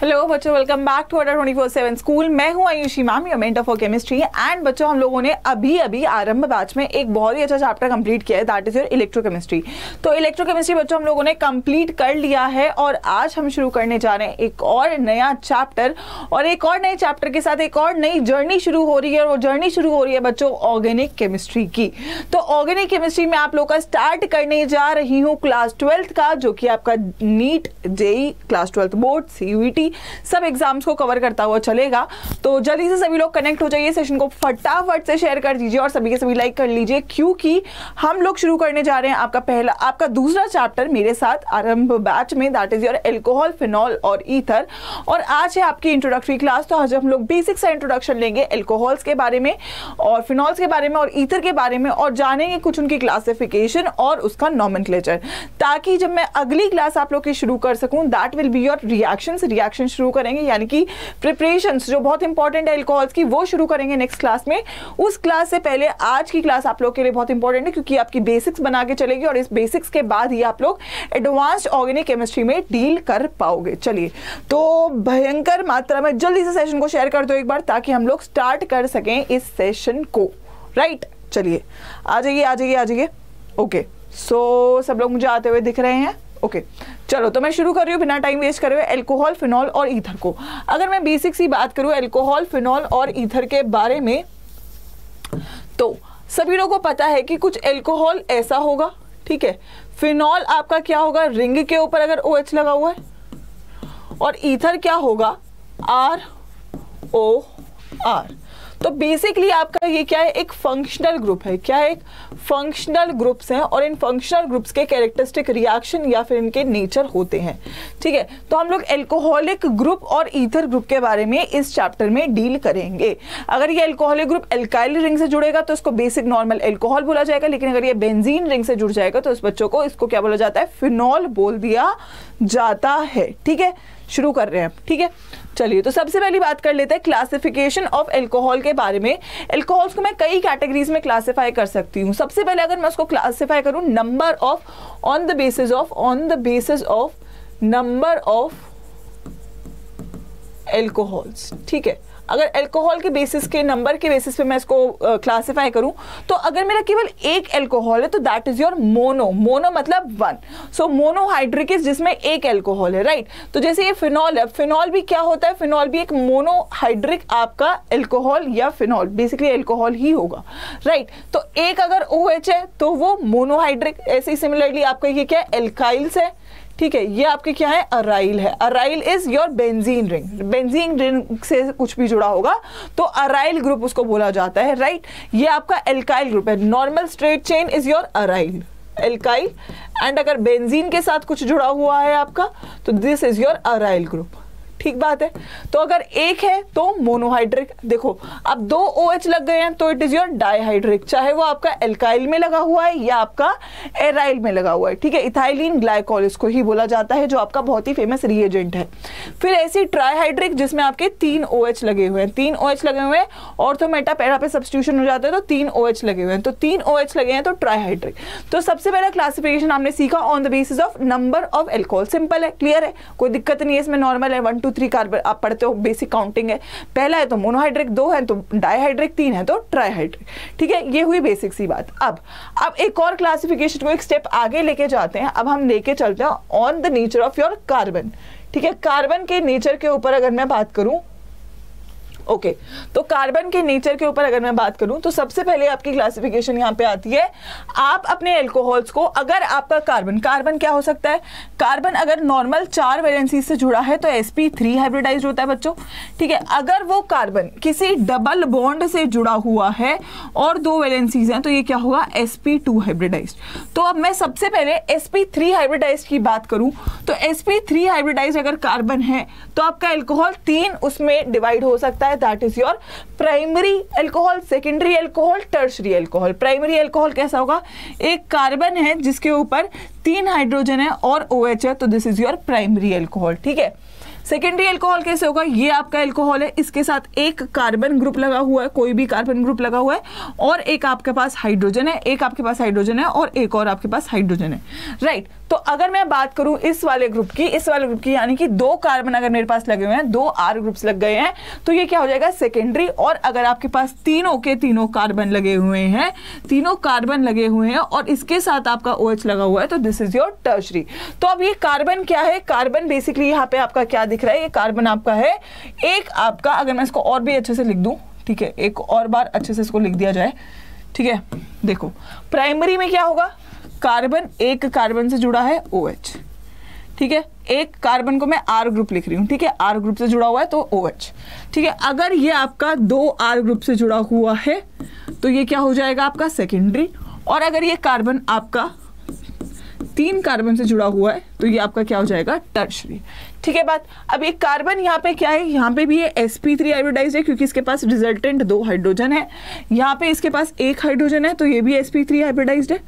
Hello बच्चों, welcome back to Adda 24/7 school. मैं हूं Ayushi ma'am, your mentor for chemistry. And बच्चों, हम लोगों ने अभी आरंभ बैच में एक बहुत ही अच्छा चैप्टर कंप्लीट किया है, दैट इज योर इलेक्ट्रोकेमिस्ट्री। तो इलेक्ट्रोकेमिस्ट्री बच्चों हम लोगों ने कंप्लीट कर लिया है और आज हम शुरू करने जा रहे हैं एक और नया चैप्टर। और एक और नए चैप्टर के साथ एक और नई जर्नी शुरू हो रही है, और वो जर्नी शुरू हो रही है बच्चों ऑर्गेनिक केमिस्ट्री की। तो ऑर्गेनिक केमिस्ट्री में आप लोग का स्टार्ट करने जा रही हूँ क्लास 12th का, जो कि आपका NEET, JEE, class 12th board, CUET सब एग्जाम्स को कवर करता हुआ चलेगा। तो जल्दी से सभी लोग कनेक्ट हो जाइए, सेशन को फटाफट से शेयर कर दीजिए और सभी के सभी लाइक कर लीजिए, क्योंकि हम लोग शुरू करने जा रहे हैं आपका दूसरा चैप्टर मेरे साथ आरंभ बैच में, that is your alcohol, phenol और ईथर। और आज है आपकी इंट्रोडक्टरी क्लास। तो आज हम लोग बेसिक सा इंट्रोडक्शन लेंगे एल्कोहल्स के बारे में और फिनॉल्स के बारे में और ईथर के बारे में, और जानेंगे कुछ उनकी क्लासिफिकेशन और उसका नॉमेनक्लेचर, ताकि जब मैं अगली क्लास आप लोग की शुरू कर सकूं, that will be your reaction शुरू करेंगे, यानी कि प्रिपरेशंस जो बहुत इंपॉर्टेंट है एल्कोहल्स की, वो शुरू करेंगे नेक्स्ट क्लास में। उस क्लास से पहले आज की क्लास आप लोग के लिए बहुत इंपॉर्टेंट है, क्योंकि आपकी बेसिक्स बना के चलेगी और इस बेसिक्स के बाद ही आप लोग एडवांस्ड ऑर्गेनिक केमिस्ट्री में डील कर पाओगे। चलिए, तो भयंकर मात्रा में जल्दी से सेशन को शेयर कर दो एक बार, ताकि हम लोग स्टार्ट कर सकें इस सेशन को। राइट, चलिए आ जाइए। ओके, सो सब लोग मुझे आते हुए दिख रहे हैं। ओके, चलो तो मैं शुरू कर रही हूँ बिना टाइम वेस्ट करे हुए एल्कोहल, फिनॉल और ईथर को। अगर मैं बेसिक सी बात करूँ एल्कोहल, फिनॉल और ईथर के बारे में, तो सभी लोगों को पता है कि कुछ एल्कोहल ऐसा होगा, ठीक है। फिनॉल आपका क्या होगा, रिंग के ऊपर अगर OH लगा हुआ है, और ईथर क्या होगा, ROR। तो बेसिकली आपका ये क्या है, एक फंक्शनल ग्रुप है। क्या है, एक फंक्शनल ग्रुप्स हैं, और इन फंक्शनल ग्रुप्स के कैरेक्टरिस्टिक रिएक्शन या फिर इनके नेचर होते हैं, ठीक है। तो हम लोग एल्कोहलिक ग्रुप और ईथर ग्रुप के बारे में इस चैप्टर में डील करेंगे। अगर ये एल्कोहलिक ग्रुप एल्काइल रिंग से जुड़ेगा तो इसको बेसिक नॉर्मल एल्कोहल बोला जाएगा, लेकिन अगर ये बेंजीन रिंग से जुड़ जाएगा तो इस बच्चों को इसको क्या बोला जाता है, फिनॉल बोल दिया जाता है, ठीक है। शुरू कर रहे हैं, ठीक है। चलिए, तो सबसे पहली बात कर लेते हैं क्लासिफिकेशन ऑफ एल्कोहल के बारे में। एल्कोहल्स को मैं कई कैटेगरीज में क्लासिफाई कर सकती हूँ। सबसे पहले अगर मैं उसको क्लासिफाई करूँ number of, on the basis of number of alcohols, ठीक है। अगर एल्कोहल के बेसिस के नंबर के बेसिस पे मैं इसको क्लासिफाई करूं, तो अगर मेरा केवल एक एल्कोहल है तो दैट इज योर मोनो मतलब 1। सो मोनोहाइड्रिक इज जिसमें एक एल्कोहल है, राइट। तो जैसे ये फिनॉल है, फिनॉल भी क्या होता है, फिनॉल भी एक मोनोहाइड्रिक आपका एल्कोहल या फिनॉल, बेसिकली एल्कोहल ही होगा, राइट। तो एक अगर OH है तो वो मोनोहाइड्रिक। ऐसे ही सिमिलरली आपका ये क्या है, एल्काइल्स है, ठीक है। ये आपके क्या है, अराइल है। Aryl is your benzene ring. Benzene ring से कुछ भी जुड़ा होगा तो अराइल ग्रुप उसको बोला जाता है, राइट। ये आपका एल्काइल ग्रुप है। Normal straight chain is your aryl, alkyl. And अगर बेंजीन के साथ कुछ जुड़ा हुआ है आपका तो this is your aryl group, ठीक बात है। तो अगर एक है तो मोनोहाइड्रिक। देखो अब 2 OH लग गए हैं तो इट इज योर डाइहाइड्रिक, चाहे वो आपका एल्काइल में लगा हुआ है या आपका एराइल में लगा हुआ है, ठीक है। इथाइलिन ग्लाइकोल इसको ही बोला जाता है, जो आपका बहुत ही फेमस रिएजेंट है। फिर ऐसी ट्राइहाइड्रिक जिसमें आपके 3 OH लगे हुए हैं, 3 OH लगे हुए हैं, ऑर्थो मेटा पैरा पे सब्स्टिट्यूशन हो जाता है तो 3 OH लगे हुए हैं, तो 3 OH लगे हैं तो ट्राइहाइड्रिक। तो सबसे पहला क्लासिफिकेशन हमने सीखा on the basis of number of alcohol. Simple है, क्लियर है, कोई दिक्कत नहीं है इसमें। नॉर्मल है, 1 2 3 कार्बन आप पढ़ते हो, बेसिक काउंटिंग है। पहला है तो मोनोहाइड्रिक, 2 है तो डाइहाइड्रिक, 3 है तो ट्राइहाइड्रिक, ठीक है। ये हुई बेसिक सी बात। अब एक और क्लासिफिकेशन को एक स्टेप आगे लेके जाते हैं। अब हम लेके चलते हैं on the nature of your carbon, ठीक है। कार्बन के नेचर के ऊपर अगर मैं बात करूं, ओके, तो कार्बन के नेचर के ऊपर अगर मैं बात करूं तो सबसे पहले आपकी क्लासिफिकेशन यहां पे आती है। आप अपने एल्कोहल्स को, अगर आपका कार्बन क्या हो सकता है, कार्बन अगर नॉर्मल 4 वैलेंसी से जुड़ा है तो sp3 हाइब्रिडाइज्ड होता है बच्चों, ठीक है। अगर वो कार्बन किसी डबल बॉन्ड से जुड़ा हुआ है और 2 वैलेंसीज हैं तो ये क्या होगा, sp2 हाइब्रिडाइज्ड। तो अब मैं सबसे पहले sp3 हाइब्रिडाइज्ड की बात करूं तो sp3 हाइब्रिडाइज्ड अगर कार्बन है तो आपका एल्कोहल 3 उसमें डिवाइड हो सकता है, that is your primary alcohol, secondary alcohol, tertiary alcohol. Primary alcohol कैसा होगा, एक कार्बन है जिसके ऊपर 3 हाइड्रोजन है और OH है, तो this is your primary alcohol. ठीक है, सेकेंडरी एल्कोहल कैसे होगा, ये आपका एल्कोहल है, इसके साथ एक कार्बन ग्रुप लगा हुआ है, कोई भी कार्बन ग्रुप लगा हुआ है, और एक आपके पास हाइड्रोजन है, एक आपके पास हाइड्रोजन है और एक और आपके पास हाइड्रोजन है, राइट। तो अगर मैं बात करूं इस वाले ग्रुप की यानी कि 2 कार्बन अगर मेरे पास लगे हुए हैं, 2 R ग्रुप्स लग गए हैं, तो ये क्या हो जाएगा, सेकेंडरी। और अगर आपके पास तीनों के तीनों कार्बन लगे हुए हैं, तीनों कार्बन लगे हुए हैं और इसके साथ आपका OH लगा हुआ है, तो दिस इज योर टर्शरी। तो अब ये कार्बन क्या है, कार्बन बेसिकली यहाँ पे आपका क्या दिख रहा है, ये कार्बन आपका है एक आपका, अगर मैं इसको और भी अच्छे से लिख दूं, ठीक है, एक और बार अच्छे से इसको लिख दिया जाए, ठीक है, देखो प्राइमरी में क्या होगा, कार्बन, एक कार्बन से जुड़ा है OH, ठीक है, एक कार्बन को मैं R ग्रुप लिख रही हूं, ठीक है, R ग्रुप से जुड़ा हुआ है तो OH, ठीक है। अगर ये आपका 2 R ग्रुप से जुड़ा हुआ है तो ये क्या हो जाएगा आपका सेकेंडरी, और अगर ये कार्बन आपका 3 कार्बन से जुड़ा हुआ है तो ये आपका क्या हो जाएगा, टर्शरी। ठीक है बात। अब ये कार्बन यहाँ पे क्या है, यहाँ पे भी ये sp3 हाइब्रिडाइज्ड है क्योंकि इसके पास रिजल्टेंट 2 हाइड्रोजन है, यहाँ पे इसके पास 1 हाइड्रोजन है तो ये भी sp3 हाइब्रिडाइज्ड है,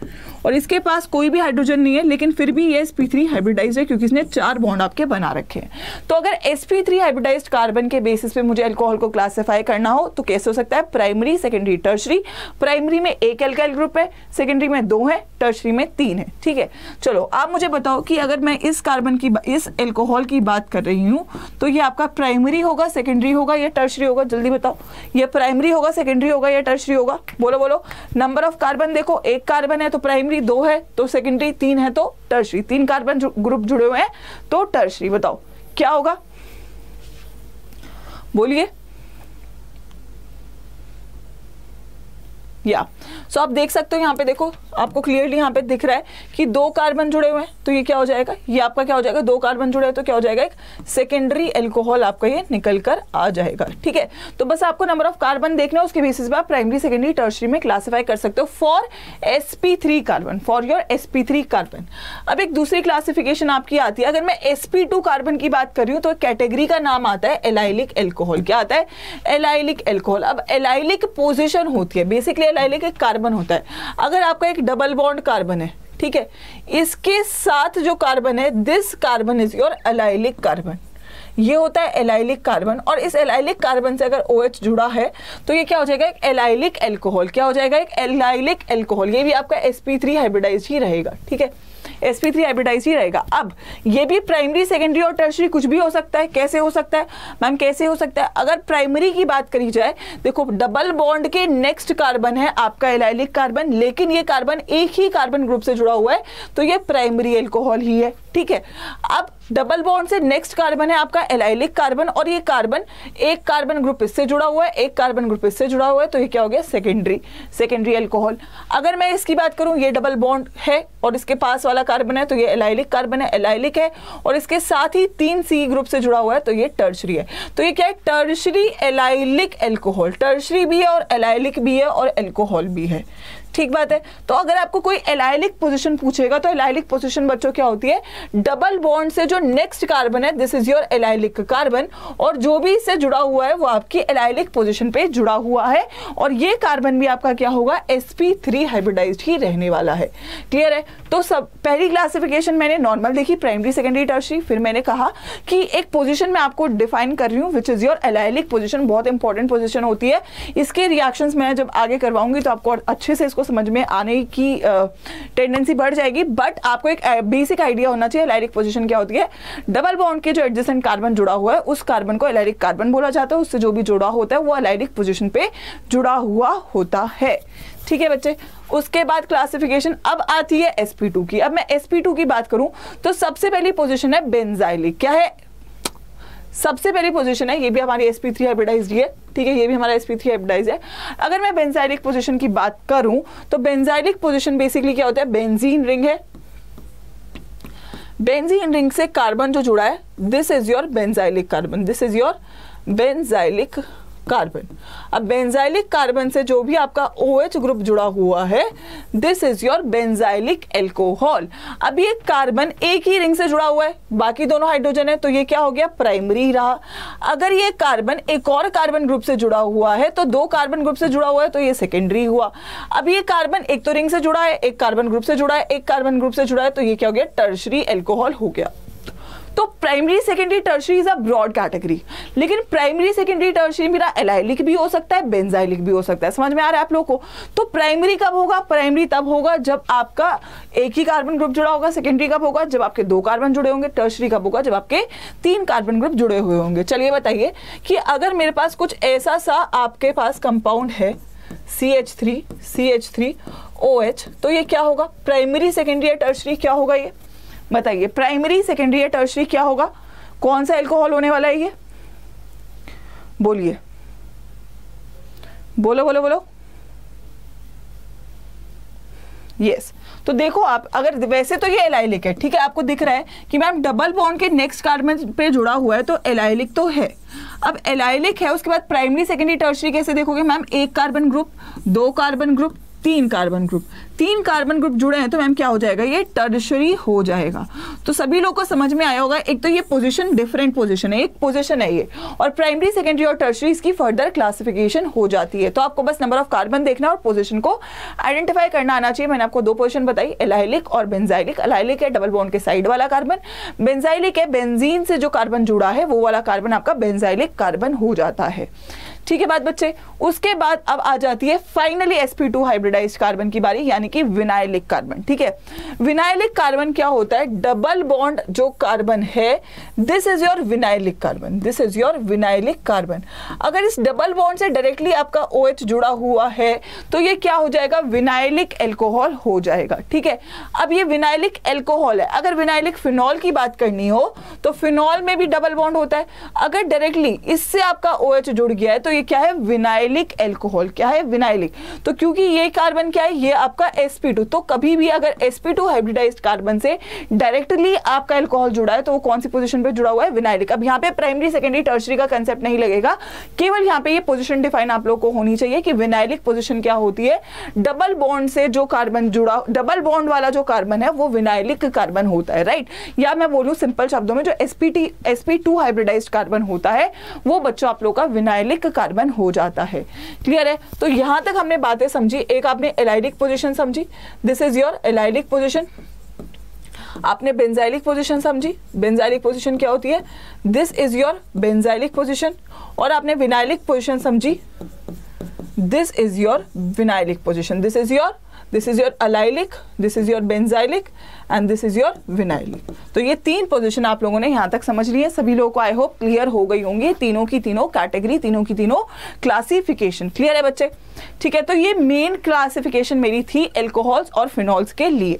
और इसके पास कोई भी हाइड्रोजन नहीं है लेकिन फिर भी ये sp3 हाइब्रिडाइज्ड है क्योंकि इसने 4 बॉन्ड आपके बना रखे हैं। तो अगर sp3 हाइब्रिडाइज्ड कार्बन के बेसिस पे मुझे अल्कोहल को क्लासीफाई करना हो तो कैसे हो सकता है, प्राइमरी, सेकेंडरी, टर्शरी। प्राइमरी में 1 एल्काइल ग्रुप है, सेकेंडरी में 2 है, टर्शरी में 3 है। ठीक है, चलो आप मुझे बताओ कि अगर मैं इस कार्बन की, इस एल्कोहल की बात कर रही हूं तो ये आपका प्राइमरी होगा, सेकेंडरी होगा या टर्शरी होगा, जल्दी बताओ। ये प्राइमरी होगा, सेकेंडरी होगा या टर्शरी होगा, बोलो बोलो। नंबर ऑफ कार्बन देखो, 1 कार्बन है तो प्राइमरी, 2 है तो सेकेंडरी, 3 है तो टर्शरी, 3 कार्बन ग्रुप जुड़े हुए हैं तो टर्शरी। बताओ क्या होगा, बोलिए। या सो आप देख सकते हो यहाँ पे, देखो आपको क्लियरली यहाँ पे दिख रहा है कि 2 कार्बन जुड़े हुए हैं तो ये क्या हो जाएगा, ये आपका क्या हो जाएगा, 2 कार्बन जुड़े हैं तो क्या हो जाएगा, एक सेकेंडरी एल्कोहल आपका ये निकल कर आ जाएगा। ठीक है, तो बस आपको नंबर ऑफ कार्बन देखना है, उसके बेसिस पे आप प्राइमरी, सेकेंडरी, टर्शरी में क्लासिफाई कर सकते हो for sp3 carbon, for your sp3 carbon. अब एक दूसरी क्लासिफिकेशन आपकी आती है, अगर मैं sp2 कार्बन की बात कर रही हूँ तो कैटेगरी का नाम आता है एलाइलिक एल्कोहल। क्या आता है, एलाइलिक एल्कोहल। अब एलाइलिक पोजिशन होती है, बेसिकली एलाइलिक एक कार्बन होता है, अगर आपका एक डबल बॉन्ड कार्बन है, ठीक है, इसके साथ जो कार्बन है, this carbon is your allylic carbon, ये होता है एलाइलिक कार्बन। और इस एलाइलिक कार्बन से अगर OH जुड़ा है तो ये क्या हो जाएगा, एक एलाइलिक एल्कोहल। क्या हो जाएगा, एक एलाइलिक एल्कोहल। ये भी आपका sp3 हाइब्रिडाइज्ड ही रहेगा। ठीक है, sp3 हाइब्रिडाइज्ड ही रहेगा। अब ये भी प्राइमरी, सेकेंडरी और टर्शरी कुछ भी हो सकता है। कैसे हो सकता है मैम, कैसे हो सकता है, अगर प्राइमरी की बात करी जाए, देखो डबल बॉन्ड के नेक्स्ट कार्बन है आपका एलाइलिक कार्बन, लेकिन ये कार्बन एक ही कार्बन ग्रुप से जुड़ा हुआ है तो ये प्राइमरी एल्कोहल ही है। ठीक है, अब डबल बॉन्ड से नेक्स्ट कार्बन है आपका एलाइलिक कार्बन, और ये कार्बन एक कार्बन ग्रुप इससे जुड़ा हुआ है, एक कार्बन ग्रुप इससे जुड़ा हुआ है तो ये क्या हो गया, सेकेंडरी एल्कोहल। अगर मैं इसकी बात करूं, ये डबल बॉन्ड है और इसके पास वाला कार्बन है तो ये एलाइलिक कार्बन है, एलाइलिक है, और इसके साथ ही 3C ग्रुप से जुड़ा हुआ है तो ये टर्शरी है। तो ये क्या है, टर्शरी एलाइलिक एल्कोहल। टर्शरी भी है और एलाइलिक भी है और एल्कोहल भी है। ठीक बात है। तो अगर आपको कोई एलाइलिक पोजीशन पूछेगा तो एलाइलिक पोजीशन बच्चों क्या होती है, डबल बॉन्ड से जो नेक्स्ट कार्बन है, this is your allylic carbon, और जो भी इससे जुड़ा हुआ है वो आपकी एलाइलिक पोजीशन पे जुड़ा हुआ है, और ये कार्बन भी आपका क्या होगा, sp3 हाइब्रिडाइज्ड ही रहने वाला है। क्लियर है। तो सब पहली क्लासिफिकेशन मैंने नॉर्मल देखी, प्राइमरी, सेकेंडरी, टर्शरी, फिर मैंने कहा कि एक पोजीशन मैं आपको डिफाइन कर रही हूँ which is your allylic position. बहुत इंपॉर्टेंट पोजीशन होती है, इसके रिएक्शंस मैं जब आगे करवाऊंगी तो आपको अच्छे से इसको समझ में आने की टेंडेंसी बढ़ जाएगी, बट आपको एक बेसिक आइडिया होना चाहिए एलाइलिक पोजीशन क्या होती है। डबल बॉन्ड के जो एडजेसेंट कार्बन जुड़ा हुआ है उस कार्बन को एलाइलिक कार्बन बोला जाता है, उससे जो भी जुड़ा होता है वो एलाइलिक पोजीशन पे जुड़ा हुआ होता है। ठीक है बच्चे, उसके बाद क्लासिफिकेशन अब आती है sp2 की। अब मैं sp2 की बात करूं तो सबसे पहली पोजीशन है बेंजाइलिक। क्या है, सबसे पहली पोजीशन है, ये भी हमारी sp3 हाइब्रिडाइज्ड है। ठीक है, ये भी हमारा sp3 हाइब्रिडाइज्ड है। अगर मैं बेंजाइलिक पोजीशन की बात करूं तो बेंजाइलिक पोजीशन बेसिकली क्या होता है, बेंजीन रिंग है, बेंजीन रिंग से कार्बन जो जुड़ा है, this is your benzylic carbon, this is your benzylic carbon. अब बेंजाइलिक कार्बन से जो भी आपका OH ग्रुप जुड़ा हुआ है, this is your benzylic alcohol. अब ये कार्बन एक ही रिंग से जुड़ा हुआ है, बाकी दोनों हाइड्रोजन है, तो ये क्या हो गया, प्राइमरी रहा। अगर ये कार्बन एक और कार्बन ग्रुप से जुड़ा हुआ है, तो दो कार्बन ग्रुप से जुड़ा हुआ है, तो ये सेकेंडरी हुआ। अब ये कार्बन एक तो रिंग से जुड़ा है, एक कार्बन ग्रुप से जुड़ा है, एक कार्बन ग्रुप से जुड़ा है, तो ये क्या हो गया, टर्शरी एल्कोहल हो गया। तो primary secondary tertiary is a broad category, लेकिन प्राइमरी सेकेंडरी टर्शरी मेरा एलाइलिक भी हो सकता है, बेंजाइलिक भी हो सकता है। समझ में आ रहा है आप लोगों को? तो प्राइमरी कब होगा, प्राइमरी तब होगा जब आपका एक ही कार्बन ग्रुप जुड़ा होगा। सेकेंडरी कब होगा, जब आपके दो कार्बन जुड़े होंगे। टर्शरी कब होगा, जब आपके तीन कार्बन ग्रुप जुड़े हुए होंगे। चलिए बताइए कि अगर मेरे पास कुछ ऐसा सा आपके पास कंपाउंड है CH3OH, तो ये क्या होगा, प्राइमरी सेकेंडरी या टर्शरी क्या होगा, ये बताइए। प्राइमरी सेकेंडरी या टर्शरी क्या होगा, कौन सा एल्कोहल होने वाला है ये, बोलिए, बोलो बोलो बोलो। यस, तो देखो आप, अगर वैसे तो ये एलाइलिक है, ठीक है, आपको दिख रहा है कि मैम डबल बॉन्ड के नेक्स्ट कार्बन पे जुड़ा हुआ है, तो एलाइलिक तो है। अब एलाइलिक है, उसके बाद प्राइमरी सेकेंडरी टर्शरी कैसे देखोगे मैम, एक कार्बन ग्रुप, दो कार्बन ग्रुप, तीन कार्बन ग्रुप, तीन कार्बन ग्रुप जुड़े हैं, तो मैम क्या हो जाएगा, ये टर्शरी हो जाएगा। तो सभी लोग को समझ में आया होगा, एक तो ये पोजीशन डिफरेंट पोजीशन है, एक पोजीशन है ये, और प्राइमरी सेकेंडरी और टर्शरी इसकी फर्दर क्लासिफिकेशन हो जाती है। तो आपको बस नंबर ऑफ कार्बन देखना और पोजीशन को आइडेंटिफाई करना आना चाहिए। मैंने आपको दो पोजीशन बताई, एलाइलिक और बेंजाइलिक। एलाइलिक है डबल बॉन्ड के साइड वाला कार्बन, बेंजाइलिक है बेंजीन से जो कार्बन जुड़ा है वो वाला कार्बन आपका बेंजाइलिक कार्बन हो जाता है। ठीक है बात बच्चे। उसके बाद अब आ जाती है फाइनली sp2 हाइब्रिडाइज्ड कार्बन की बारी, यानी कि विनाइलिक कार्बन। ठीक है, विनाइलिक कार्बन क्या होता है, डबल बॉन्ड जो कार्बन है, this is your vinylic carbon, this is your vinylic carbon. अगर इस डबल बॉन्ड से डायरेक्टली आपका OH जुड़ा हुआ है, तो ये क्या हो जाएगा, विनाइलिक एल्कोहल हो जाएगा। ठीक है, अब ये विनाइलिक एल्कोहल है। अगर विनाइलिक फिनॉल की बात करनी हो, तो फिनॉल में भी डबल बॉन्ड होता है। अगर डायरेक्टली इससे आपका OH जुड़ गया है, तो ये क्या है, विनाइलिक एल्कोहल। क्या है, विनाइलिक। तो क्योंकि ये कार्बन क्या है, ये आपका sp2, तो कभी भी अगर sp2 हाइब्रिडाइज्ड कार्बन से डायरेक्टली आपका एल्कोहल जुड़ा है, तो वो कौन सी पोजीशन पे जुड़ा हुआ है, विनाइलिक। अब यहाँ पे प्राइमरी सेकेंडरी टर्शरी का कंसेप्ट नहीं लगेगा, केवल यहाँ पे ये पोजीशन डिफाइन आप लोग को होनी चाहिए कि विनाइलिक पोजीशन क्या होती है, डबल बॉन्ड से जो कार्बन जुड़ा, डबल बॉन्ड वाला जो कार्बन है वो विनाइलिक कार्बन होता है, राइट। या मैं बोलूं सिंपल शब्दों में, जो sp2 हाइब्रिडाइज्ड कार्बन होता है वो बच्चों आप लोग का विनाइलिक कार्बन हो जाता है। क्लियर है? तो यहां तक हमने बातें समझी। एक आपने एलाइलिक पोजीशन समझी, this is your allylic position. आपने बेंजाइलिक पोजीशन समझी, बेंजाइलिक पोजीशन क्या होती है, this is your benzylic position. और आपने विनाइलिक पोजीशन समझी, this is your vinylic position. This is your allylic, this is your benzylic and this is your vinylic. तो ये तीन पोजीशन आप लोगों ने यहां तक समझ ली है। सभी लोगों को आई होप क्लियर हो गई होंगी, तीनों की तीनों कैटेगरी, तीनों की तीनों क्लासिफिकेशन। क्लियर है बच्चे? ठीक है, तो ये मेन क्लासिफिकेशन मेरी थी एल्कोहल्स और फिनॉल्स के लिए।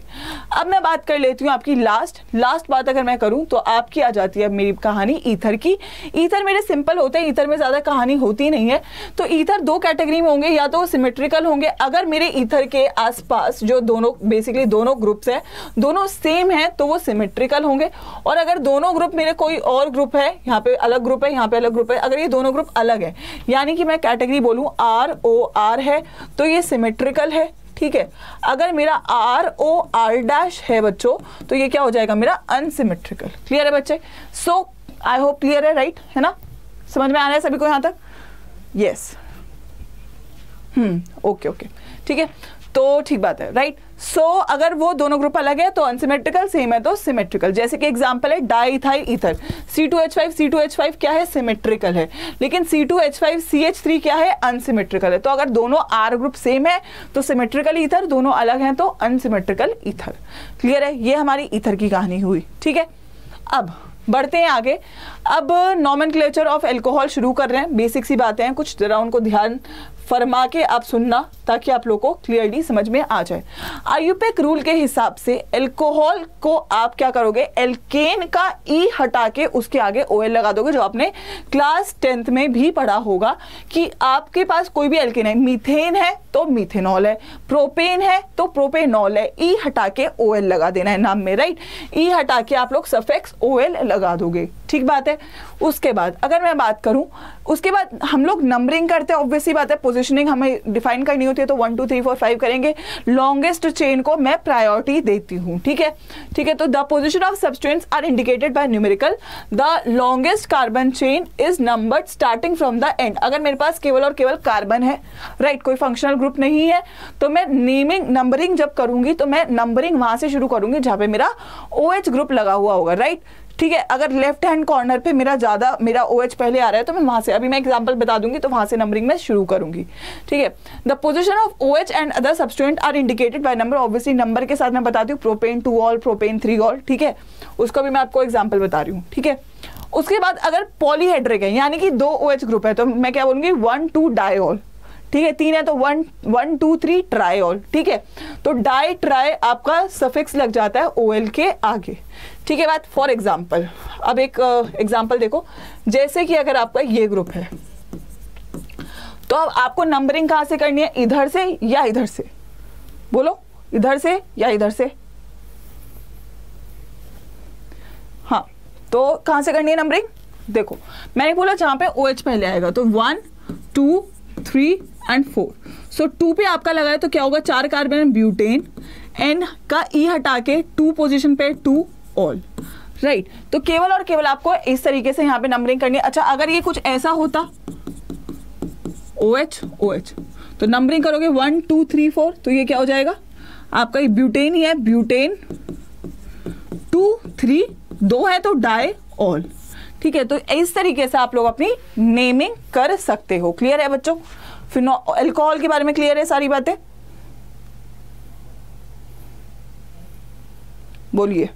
अब मैं बात कर लेती हूँ आपकी लास्ट बात अगर मैं करूँ, तो आपकी आ जाती है मेरी कहानी ईथर की। ईथर मेरे सिंपल होते हैं, ईथर में ज्यादा कहानी होती नहीं है। तो ईथर दो कैटेगरी में होंगे, या तो सिमेट्रिकल होंगे, अगर मेरे ईथर के आसपास जो दोनों बेसिकली दोनों ग्रुप्स हैं दोनों सेम है तो वो सिमेट्रिकल होंगे। और अगर दोनों ग्रुप मेरे कोई और ग्रुप है, यहाँ पे अलग ग्रुप है, यहाँ पे अलग ग्रुप है, अगर ये दोनों ग्रुप अलग है, यानी कि मैं कैटेगरी बोलूं ROR है, तो ये सिमेट्रिकल है। ठीक है, अगर मेरा ROR' है बच्चों, तो ये क्या हो जाएगा, मेरा अनसिमेट्रिकल। क्लियर है बच्चे? सो आई होप क्लियर है, राइट है ना? समझ में आ रहा है सभी को यहां तक? यस, ओके, ठीक है, तो ठीक बात है, राइट। सो अगर वो दोनों ग्रुप अलग है तो अनसिमेट्रिकल, सेम है तो सिमेट्रिकल। जैसे कि एग्जांपल है डाइथाइल ईथर, C2H5 क्या है, सिमेट्रिकल है, लेकिन C2H5CH3 क्या है, अनसिमेट्रिकल है। तो अगर दोनों R ग्रुप सेम है तो सिमेट्रिकल ईथर, दोनों अलग हैं तो अनसिमेट्रिकल ईथर। क्लियर है? ये हमारी ईथर की कहानी हुई। ठीक है, अब बढ़ते हैं आगे। अब नॉमेनक्लेचर ऑफ एल्कोहल शुरू कर रहे हैं। बेसिक सी बातें हैं कुछ, जरा उनको ध्यान फरमा के आप सुनना ताकि आप लोगों को क्लियरली समझ में आ जाए। आयुपेक रूल के हिसाब से अल्कोहल को आप क्या करोगे, एल्केन का ई हटा के उसके आगे OL लगा दोगे, जो आपने क्लास 10th में भी पढ़ा होगा कि आपके पास कोई भी एल्केन है, मीथेन है तो मीथेनॉल है, प्रोपेन है तो प्रोपेनॉल है, ई हटा के OL लगा देना है नाम में, राइट। ई हटा के आप लोग सफिक्स OL लगा दोगे, ठीक बात है। उसके बाद अगर मैं बात करूं, उसके बाद हम लोग नंबरिंग करते हैं, ऑब्वियसली बात है, पोजीशनिंग हमें डिफाइन करनी होती है तो 1 2 3 4 5 करेंगे। लॉन्गेस्ट चेन को मैं प्रायोरिटी देती हूं, ठीक है, ठीक है। तो the position of substance are indicated by numerical, the longest carbon chain is numbered starting from the end. अगर मेरे पास केवल और केवल कार्बन है, राइट, कोई फंक्शनल ग्रुप नहीं है, तो मैं नेमिंग नंबरिंग जब करूंगी तो मैं नंबरिंग वहां से शुरू करूंगी जहां पे मेरा OH ग्रुप लगा हुआ होगा, राइट, ठीक है। अगर लेफ्ट हैंड कॉर्नर पे मेरा OH पहले आ रहा है तो मैं वहां से, अभी मैं एग्जांपल बता दूंगी तो वहां से नंबरिंग में शुरू करूंगी, ठीक है। The position of OH and other substituent are indicated by number, obviously number के साथ मैं बताती हूँ, प्रोपेन 2 ऑल, प्रोपेन 3 ऑल, ठीक है, उसको भी मैं आपको एग्जाम्पल बता रही हूँ, ठीक है। उसके बाद अगर पॉलीहेड्रिक है, यानी कि 2 OH ग्रुप है, तो मैं क्या बोलूंगी 1 2 डाइऑल, ठीक है। 3 है तो 1 2 3 ट्राइऑल, ठीक है। तो डाई ट्राई आपका सफिक्स लग जाता है OL के आगे, ठीक है बात। फॉर एग्जाम्पल, अब एक एग्जाम्पल देखो, जैसे कि अगर आपका ये ग्रुप है तो अब आपको नंबरिंग कहां से करनी है, इधर से या इधर से, बोलो, इधर से या इधर से, हाँ, तो कहां से करनी है नंबरिंग, देखो मैंने बोला जहां पे OH पहले आएगा तो 1 2 3 एंड 4, सो 2 पे आपका लगा है तो क्या होगा, 4 कार्बन ब्यूटेन, N का E हटा के 2 पोजीशन पे 2 ऑल, राइट। तो केवल और केवल आपको इस तरीके से यहाँ पे नंबरिंग करनी है। अच्छा, अगर ये कुछ ऐसा होता OH तो नंबरिंग करोगे 1 2 3 4, तो ये क्या हो जाएगा आपका, ये ब्यूटेन ही है, ब्यूटेन 2 3 2 है तो डाई ऑल, ठीक है। तो इस तरीके से आप लोग अपनी नेमिंग कर सकते हो। क्लियर है बच्चों, अल्कोहल के बारे में क्लियर है सारी बातें, बोलिए।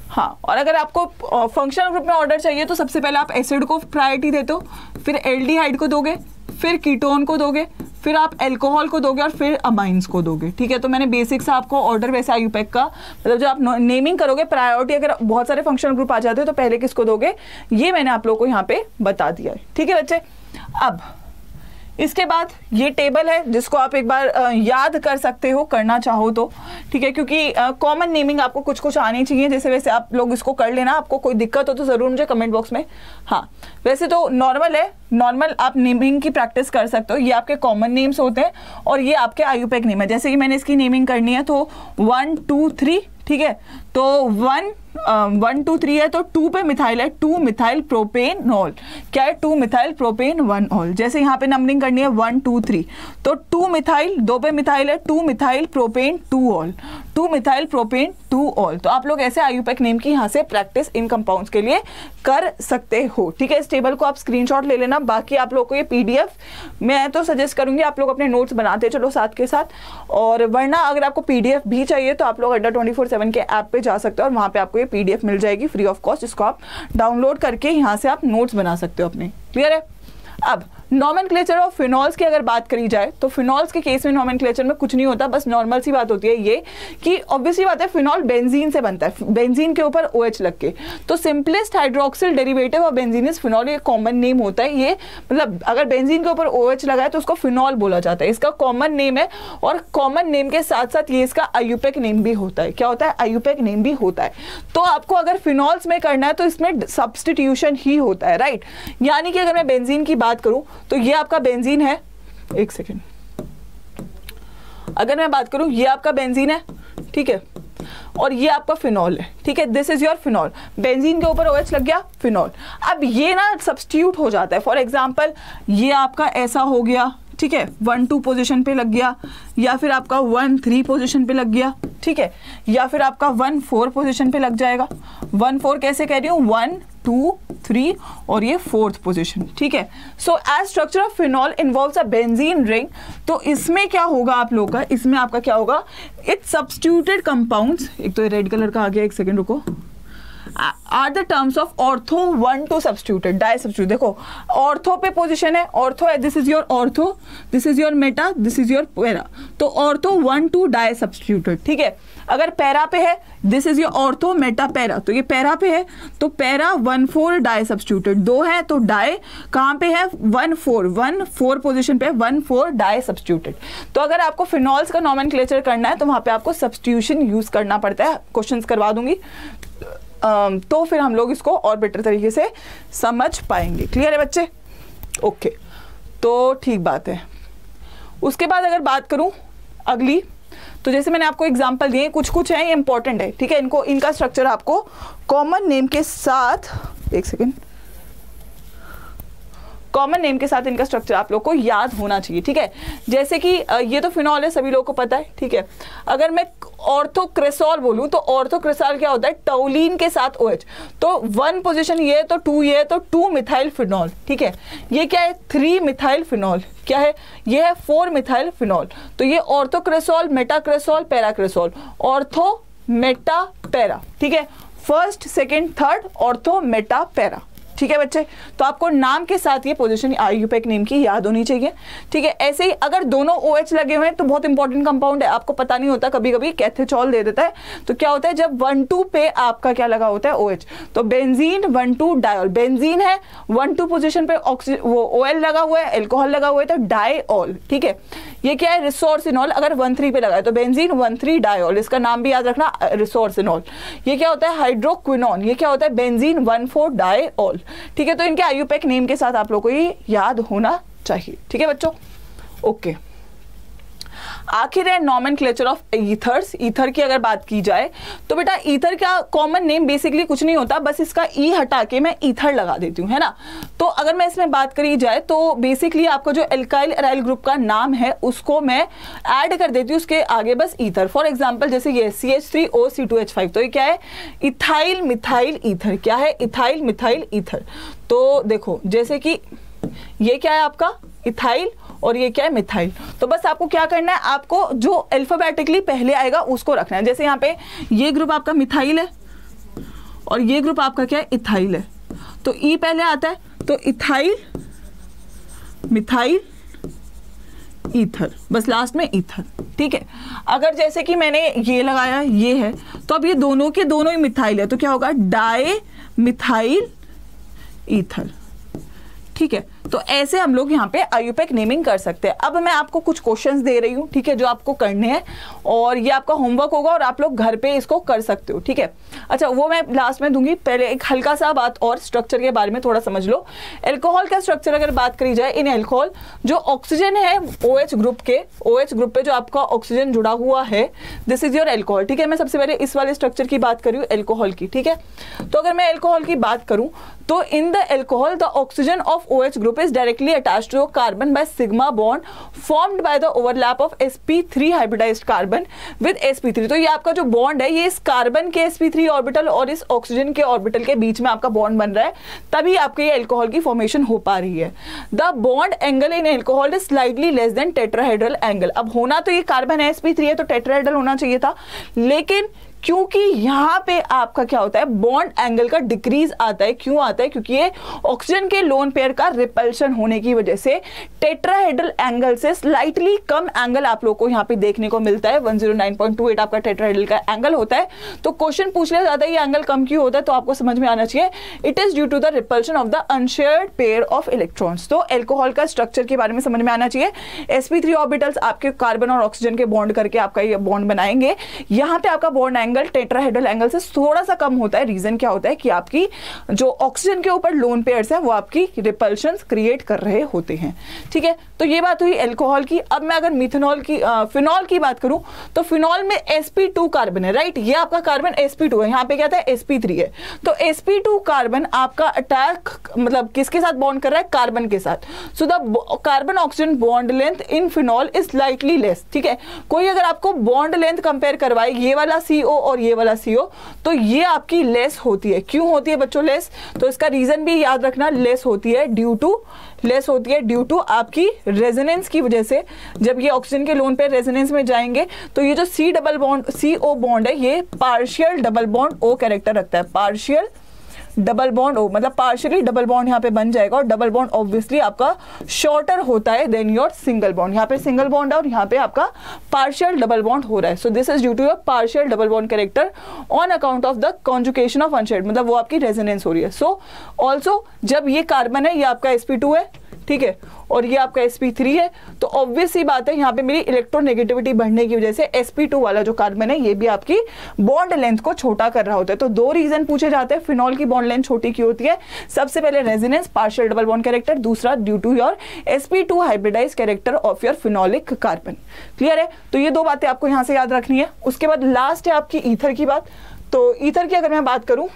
हाँ, और अगर आपको फंक्शनल ग्रुप में ऑर्डर चाहिए तो सबसे पहले आप एसिड को प्रायोरिटी देते हो, फिर एल्डिहाइड को दोगे, फिर कीटोन को दोगे, फिर आप अल्कोहल को दोगे और फिर अमाइंस को दोगे, ठीक है। तो मैंने बेसिक से आपको ऑर्डर वैसे आयुपेक का, मतलब जब आप नेमिंग करोगे प्रायोरिटी, अगर बहुत सारे फंक्शनल ग्रुप आ जाते हैं तो पहले किसको दोगे, ये मैंने आप लोगों को यहाँ पे बता दिया है, ठीक है बच्चे। अब इसके बाद ये टेबल है जिसको आप एक बार याद कर सकते हो, करना चाहो तो, ठीक है, क्योंकि कॉमन नेमिंग आपको कुछ कुछ आनी चाहिए, जैसे वैसे आप लोग इसको कर लेना। आपको कोई दिक्कत हो तो ज़रूर मुझे कमेंट बॉक्स में, हाँ, वैसे तो नॉर्मल है, नॉर्मल आप नेमिंग की प्रैक्टिस कर सकते हो। ये आपके कॉमन नेम्स होते हैं और ये आपके आयुपेक नेम है। जैसे कि मैंने इसकी नेमिंग करनी है तो 1 2 3, ठीक है, तो 1 2 3 है तो 2 पे मिथाइल है, 2 मिथाइल प्रोपेनॉल, क्या है 2 मिथाइल प्रोपेन 1 ऑल। जैसे यहाँ पे नंबरिंग करनी है 1 2 3, तो 2 मिथाइल, 2 पे मिथाइल है, 2 methyl propane 2 all, 2 methyl propane 2 all. तो आप लोग ऐसे आयुपेक नेम की यहाँ से प्रैक्टिस इन कंपाउंड्स के लिए कर सकते हो, ठीक है। इस टेबल को आप स्क्रीनशॉट ले लेना। बाकी आप लोग को ये PDF मैं तो सजेस्ट करूंगी आप लोग अपने नोट्स बनाते चलो साथ के साथ, और वरना अगर आपको PDF भी चाहिए तो आप लोग अड्डा 24/7 के ऐप पे जा सकते हो और वहाँ पे आपको ये PDF मिल जाएगी फ्री ऑफ कॉस्ट, जिसको आप डाउनलोड करके यहाँ से आप नोट्स बना सकते हो अपने। क्लियर है। अब नॉमेनक्लेचर ऑफ फिनॉल्स की अगर बात करी जाए तो फिनॉल्स के केस में नॉमेनक्लेचर में कुछ नहीं होता, बस नॉर्मल सी बात होती है ये कि ऑब्वियसली बात है फिनॉल बेंजीन से बनता है, बेंजीन के ऊपर OH लग के, तो simplest hydroxyl derivative of benzene is phenol, ये कॉमन नेम होता है। ये मतलब अगर बेंजीन के ऊपर OH लगा है तो उसको फिनॉल बोला जाता है, इसका कॉमन नेम है। और कॉमन नेम के साथ साथ ये इसका आयुपेक नेम भी होता है। क्या होता है? आयुपेक नेम भी होता है। तो आपको अगर फिनॉल्स में करना है तो इसमें सब्सटीट्यूशन ही होता है, राइट। यानी कि अगर मैं बेंजीन की बात करूं तो ये आपका बेंजीन है, एक सेकेंड, अगर मैं बात करूं ये आपका बेंजीन है, ठीक है, और ये आपका फिनॉल है, ठीक है, this is your phenol. Benzene के ऊपर OH लग गया, फिनॉल। अब ये ना सब्स्टिट्यूट हो जाता है। फॉर एग्जांपल ये आपका ऐसा हो गया, ठीक है, 1 2 पोजीशन पे लग गया, या फिर आपका 1 3 पोजीशन पे लग गया, ठीक है, या फिर आपका 1 4 पोजीशन पे लग जाएगा। 1 4 कैसे कह रही हूँ? 1 2, 3 और ये 4th पोजीशन, ठीक है। So as structure of phenol involves a benzene ring, तो इसमें क्या होगा आप लोग का, इसमें आपका क्या होगा, इट्स सब्स्टिट्यूटेड कंपाउंड्स, एक तो रेड कलर का आ गया, एक सेकेंड रुको, are the terms of ortho 1, 2 substituted, di substitute. देखो ऑर्थो पे पोजीशन है, ऑर्थो है, this is your ortho, this is your meta, this is your para, तो ऑर्थो 1, 2 डाई सब्स्टिट्यूटेड, ठीक है। अगर पैरा पे है, this is your ortho meta para, तो ये पैरा पे है तो पैरा 1, 4 डाई सब्स्टिट्यूटेड, 2 है तो डाई कहाँ पे है, 1, 4 पोजीशन पे 1, 4 डाई सब्स्टिट्यूटेड। तो अगर आपको फिनॉल्स का नॉमेनक्लेचर करना है तो वहाँ पे आपको सब्स्टिट्यूशन यूज करना पड़ता है, क्वेश्चंस करवा दूंगी, तो फिर हम लोग इसको और बेटर तरीके से समझ पाएंगे। क्लियर है बच्चे? ओके, तो ठीक बात है। उसके बाद अगर बात करूं अगली, तो जैसे मैंने आपको एग्जांपल दिए, कुछ कुछ है ये इंपॉर्टेंट है, ठीक है, इनको इनका स्ट्रक्चर आपको कॉमन नेम के साथ, एक सेकेंड, कॉमन नेम के साथ इनका स्ट्रक्चर आप लोग को याद होना चाहिए, ठीक है। जैसे कि ये तो फिनॉल है, सभी लोगों को पता है, ठीक है। अगर मैं ऑर्थोक्रेसॉल बोलूं तो ऑर्थोक्रेसॉल क्या होता है, टोलीन के साथ OH, तो 1 पोजीशन ये, तो 2 ये, तो 2 मिथाइल फिनॉल, ठीक है। ये क्या है, 3 मिथाइल फिनॉल, क्या है ये है 4 मिथाइल फिनॉल, तो ये orthocresol, मेटाक्रेसॉल, paracresol, ortho meta para, ठीक है, first second third ortho meta para, ठीक है बच्चे। तो आपको नाम के साथ ये पोजीशन आईयूपैक नेम की याद होनी चाहिए, ठीक है। ऐसे ही अगर दोनों OH लगे हुए हैं तो बहुत इंपॉर्टेंट कंपाउंड है, आपको पता नहीं होता, कभी कभी कैथेचॉल दे देता है, तो क्या होता है जब 1, 2 पे आपका क्या लगा होता है OH, तो बेंजीन 1, 2 डायोल, बेंजीन है 1, 2 पोजीशन पे वो OL लगा हुआ है, एल्कोहल लगा हुआ है, तो डायऑल, ठीक है। ये क्या है, रिसोर्सिनॉल, अगर 1, 3 पे लगा है तो बेंजीन 1, 3 डायोल, इसका नाम भी याद रखना रिसोर्सिनॉल। ये क्या होता है, हाइड्रोक्विनोन, ये क्या होता है, बेंजीन 1, 4 डायऑल, ठीक है। तो इनके आईयूपैक नेम के साथ आप लोगों को ये याद होना चाहिए, ठीक है बच्चों। ओके, आखिर है नॉमेनक्लेचर ऑफ ईथर्स। ईथर की अगर बात की जाए तो बेटा ईथर का कॉमन नेम बेसिकली कुछ नहीं होता, बस इसका ई हटा के मैं ईथर लगा देती हूँ, है ना। तो अगर मैं इसमें बात करी जाए तो बेसिकली आपका जो एल्काइल एराइल ग्रुप का नाम है उसको मैं ऐड कर देती हूँ उसके आगे बस ईथर। फॉर एग्जाम्पल जैसे ये CH3OC2H5, तो ये क्या है, इथाइल मिथाइल ईथर, क्या है, इथाइल मिथाइल ईथर। तो देखो जैसे कि ये क्या है आपका इथाइल और ये क्या है मिथाइल, तो बस आपको क्या करना है, आपको जो अल्फाबेटिकली पहले आएगा उसको रखना है। जैसे यहाँ पे ये ग्रुप आपका मिथाइल है और ये ग्रुप आपका क्या है, इथाइल है, तो ई पहले आता है, तो इथाइल मिथाइल ईथर, बस लास्ट में ईथर, ठीक है। अगर जैसे कि मैंने ये लगाया ये है, तो अब ये दोनों के दोनों ही मिथाइल है, तो क्या होगा, डाई मिथाइल ईथर, ठीक है। तो ऐसे हम लोग यहाँ पे आईयूपैक नेमिंग कर सकते हैं। अब मैं आपको कुछ क्वेश्चंस दे रही हूँ, ठीक है, जो आपको करने हैं और ये आपका होमवर्क होगा और आप लोग घर पे इसको कर सकते हो, ठीक है। अच्छा, वो मैं लास्ट में दूंगी, पहले एक हल्का सा बात और स्ट्रक्चर के बारे में थोड़ा समझ लो। एल्कोहल का स्ट्रक्चर अगर बात करी जाए, इन एल्कोहल जो ऑक्सीजन है OH ग्रुप के, OH ग्रुप पे जो आपका ऑक्सीजन जुड़ा हुआ है, दिस इज योर एल्कोहल, ठीक है। मैं सबसे पहले इस वाले स्ट्रक्चर की बात कर रही हूँ एल्कोहल की, ठीक है। तो अगर मैं एल्कोहल की बात करूँ तो in the alcohol the oxygen of OH group is directly attached to a carbon by sigma bond formed by the overlap of sp3 hybridized carbon with sp3। तो ये आपका जो बॉन्ड है ये इस कार्बन के sp3 ऑर्बिटल और इस ऑक्सीजन के ऑर्बिटल के बीच में आपका बॉन्ड बन रहा है, तभी आपके ये एल्कोहल की फॉर्मेशन हो पा रही है। The bond angle in alcohol is slightly less than tetrahedral angle. अब होना तो ये कार्बन है sp3 है तो टेट्राहेड्रल होना चाहिए था, लेकिन क्योंकि यहाँ पे आपका क्या होता है, बॉन्ड एंगल का डिक्रीज आता है। क्यों आता है, क्योंकि ये ऑक्सीजन के लोन पेयर का रिपल्शन होने की वजह से टेट्राहेड्रल एंगल से स्लाइटली कम एंगल आप लोग को यहाँ पे देखने को मिलता है। 109.28 आपका टेट्राहेड्रल का एंगल होता है। तो क्वेश्चन पूछ लिया जाता है ये एंगल कम क्यों होता है, तो आपको समझ में आना चाहिए it is due to the repulsion of the unshared pair of electrons. तो एल्कोहल का स्ट्रक्चर के बारे में समझ में आना चाहिए। sp3 ऑर्बिटल्स आपके कार्बन और ऑक्सीजन के बॉन्ड करके आपका ये बॉन्ड बनाएंगे। यहाँ पे आपका बॉन्ड एंगल टेट्राहेड्रल एंगल से थोड़ा सा कम होता है। रीजन क्या होता है कि आपकी जो ऑक्सीजन के ऊपर लोन पेयर्स है वो आपकी रिपल्शंस क्रिएट कर रहे होते हैं, ठीक है। तो ये बात हुई एल्कोहल की। अब मैं अगर मिथेनॉल की फिनॉल की बात करूं तो फिनॉल में sp2 कार्बन है, राइट। ये आपका कार्बन sp2 है, यहाँ पे क्या था sp3 है। तो sp2 कार्बन आपका अटैक मतलब किसके साथ बॉन्ड कर रहा है, कार्बन के साथ। So the carbon oxygen bond length in phenol is slightly less, ठीक है। कोई अगर आपको बॉन्ड लेंथ कंपेयर करवाए, ये वाला CO और ये वाला CO, तो ये आपकी लेस होती है। क्यों होती है बच्चों लेस? तो इसका रीजन भी याद रखना, लेस होती है ड्यू टू आपकी रेजोनेंस की वजह से। जब ये ऑक्सीजन के लोन पे रेजोनेंस में जाएंगे तो ये जो CO बॉन्ड है ये partial double bond O character रखता है। पार्शियल डबल बॉन्ड O मतलब पार्शियली डबल बॉन्ड यहाँ पे बन जाएगा, और डबल बॉन्ड ऑब्वियसली आपका शॉर्टर होता है देन योर सिंगल बॉन्ड। यहाँ पे सिंगल बॉन्ड है और यहाँ पे आपका पार्शियल डबल बॉन्ड हो रहा है। So this is due to your partial double bond character on account of the conjugation of unshared, मतलब वो आपकी रेजोनेंस हो रही है। सो ऑल्सो जब ये कार्बन है, ये आपका sp2 है, ठीक है, और ये आपका sp3 है, तो ऑब्वियस सी बात है यहाँ पे मेरी इलेक्ट्रोनेगेटिविटी बढ़ने की वजह से sp2 वाला जो कार्बन है ये भी आपकी बॉन्ड लेंथ को छोटा कर रहा होता है। तो दो रीजन पूछे जाते हैं फिनॉल की बॉन्ड लेंथ छोटी क्यों होती है। सबसे पहले resonance partial double bond character, दूसरा due to your sp2 hybridize character of your phenolic carbon. Clear है? तो ये दो बातें आपको यहाँ से याद रखनी है। उसके बाद लास्ट है आपकी ईथर की बात। तो ईथर की अगर मैं बात करूं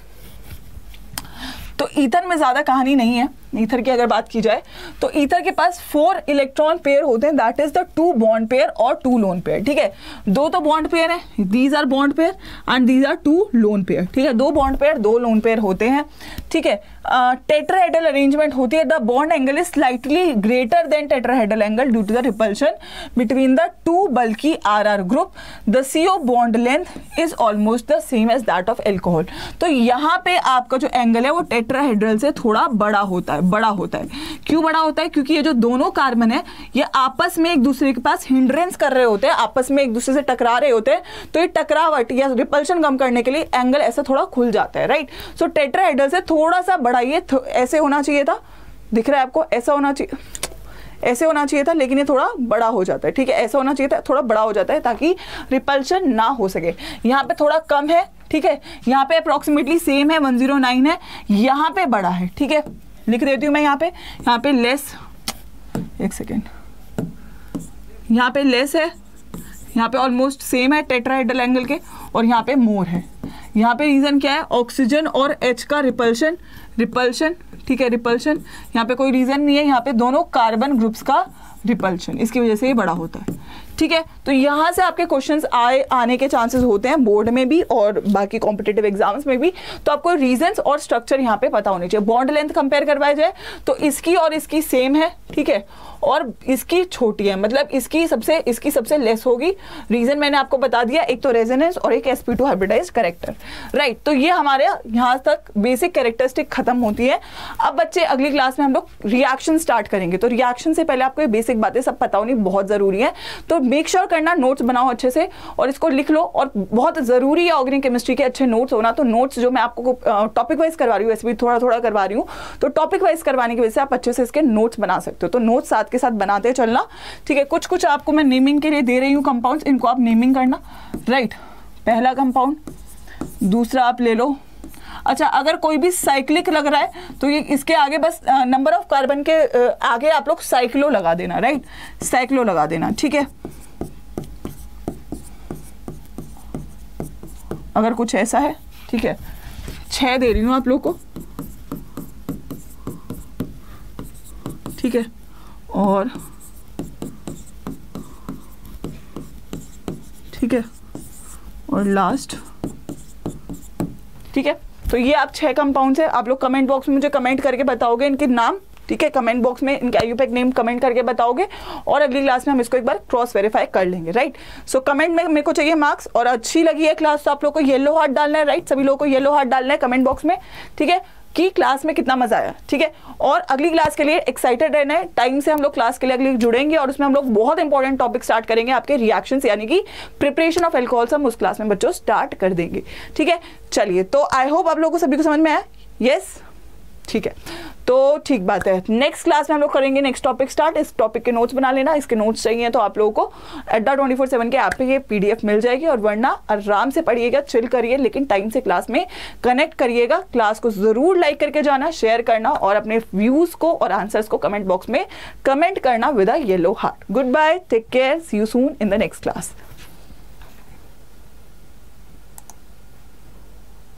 तो ईथर में ज्यादा कहानी नहीं है। ईथर की अगर बात की जाए तो ईथर के पास 4 इलेक्ट्रॉन पेयर होते हैं, that is the 2 bond pair और 2 लोन पेयर। ठीक है, 2 तो बॉन्ड पेयर है, these are bond pair and these are 2 lone pair. ठीक है, 2 बॉन्ड पेयर 2 लोन पेयर होते हैं। ठीक है, टेट्राहेड्रल अरेंजमेंट होती है। The bond angle is slightly greater than tetrahedral angle due to the repulsion between the 2 bulky RR group. The CO bond length is almost the same as that of alcohol. तो यहाँ पे आपका जो angle है वो tetrahedral से थोड़ा बड़ा होता है। क्यों बड़ा होता है? क्योंकि ये जो दोनों कार्बन है ये आपस में एक दूसरे के पास हिंड्रेंस कर रहे होते हैं, आपस में एक दूसरे से टकरा रहे होते हैं। तो ये टकरावट या रिपल्शन कम करने के लिए एंगल ऐसा थोड़ा खुल जाता है, राइट। सो टेट्राहेड्रल से थोड़ा सा बड़ा, ये ऐसे होना चाहिए था, दिख रहा है आपको, ऐसा होना चाहिए, ऐसे होना चाहिए था, लेकिन ये थोड़ा बड़ा हो जाता है। ठीक है, ऐसा होना चाहिए था, थोड़ा बड़ा हो जाता है ताकि रिपल्शन ना हो सके। यहाँ पे थोड़ा कम है, ठीक है, यहाँ पे अप्रोक्सीमेटली सेम है 109 है, यहाँ पे बड़ा है। ठीक है, लिख देती हूँ मैं यहाँ पे लेस, एक सेकेंड, यहाँ पे लेस है, यहाँ पे ऑलमोस्ट सेम है टेट्राहेड्रल एंगल के, और यहाँ पे मोर है। यहाँ पे रीजन क्या है? ऑक्सीजन और H का रिपल्शन। ठीक है, रिपल्शन, यहाँ पे कोई रीजन नहीं है, यहाँ पे दोनों कार्बन ग्रुप्स का रिपल्शन, इसकी वजह से ये बड़ा होता है। ठीक है, तो यहाँ से आपके क्वेश्चंस आने के चांसेस होते हैं बोर्ड में भी और बाकी कॉम्पिटिटिव एग्जाम्स में भी। तो आपको रीजंस और स्ट्रक्चर यहाँ पे पता होने चाहिए। बॉन्ड लेंथ कंपेयर करवाया जाए तो इसकी और इसकी सेम है, ठीक है, और इसकी छोटी है, मतलब इसकी सबसे लेस होगी। रीजन मैंने आपको बता दिया, एक तो रेजोनेंस और एक sp2 हाइब्रिडाइज्ड कैरेक्टर, राइट। तो ये हमारे यहाँ तक बेसिक कैरेक्टरिस्टिक खत्म होती है। अब बच्चे अगली क्लास में हम लोग रिएक्शन स्टार्ट करेंगे, तो रिएक्शन से पहले आपको ये बेसिक बातें सब पता होनी बहुत जरूरी है। तो मेक श्योर करना नोट्स बनाओ अच्छे से और इसको लिख लो, और बहुत जरूरी है ऑर्गेनिक केमिस्ट्री के अच्छे नोट्स होना। तो नोट्स जो मैं आपको टॉपिक वाइज करवा रही हूँ, वैसे भी थोड़ा करवा रही हूँ, तो टॉपिक वाइज करवाने की वजह से आप अच्छे से इसके नोट्स बना सकते हो। तो नोट्स साथ के साथ बनाते चलना, ठीक है। कुछ आपको मैं नेमिंग के लिए दे रही हूँ कंपाउंड्स, इनको आप नेमिंग करना, राइट। पहला कंपाउंड, दूसरा आप ले लो। अच्छा, अगर कोई भी साइक्लिक लग रहा है तो ये इसके आगे बस नंबर ऑफ कार्बन के आगे आप लोग साइक्लो लगा देना, राइट, साइक्लो लगा देना, ठीक है। अगर कुछ ऐसा है, ठीक है, 6 दे रही हूँ आप लोग को, ठीक है, और ठीक है, और लास्ट, ठीक है। तो ये आप 6 कंपाउंड्स है। आप लोग कमेंट बॉक्स में मुझे कमेंट करके बताओगे इनके नाम, ठीक है, कमेंट बॉक्स में इनके IUPAC नेम कमेंट करके बताओगे, और अगली क्लास में हम इसको एक बार क्रॉस वेरीफाई कर लेंगे, राइट। सो कमेंट में मेरे को चाहिए मार्क्स, और अच्छी लगी है क्लास तो आप लोग को येलो हार्ट डालना है, राइट। सभी लोगों को येलो हार्ट डालना है कमेंट बॉक्स में, ठीक है, कि क्लास में कितना मजा आया, ठीक है। और अगली क्लास के लिए एक्साइटेड रहना है, टाइम से हम लोग क्लास के लिए अगली जुड़ेंगे, और उसमें हम लोग बहुत इंपॉर्टेंट टॉपिक स्टार्ट करेंगे, आपके रिएक्शंस यानी कि प्रिपरेशन ऑफ एल्कोहल्स हम उस क्लास में बच्चों स्टार्ट कर देंगे, ठीक है। चलिए, तो आई होप आप लोगों को सभी को समझ में आया, यस, ठीक है। तो ठीक बात है, नेक्स्ट क्लास में हम लोग करेंगे नेक्स्ट टॉपिक स्टार्ट। इस टॉपिक के नोट्स बना लेना, इसके नोट्स चाहिए तो आप लोगों को अड्डा 24/7 के ऐप पे ये PDF मिल जाएगी, और वरना आराम से पढ़िएगा, चिल करिए, लेकिन टाइम से क्लास में कनेक्ट करिएगा। क्लास को जरूर लाइक करके जाना, शेयर करना, और अपने व्यूज को और आंसर्स को कमेंट बॉक्स में कमेंट करना with a yellow heart. Goodbye, take care, see you soon in the next class.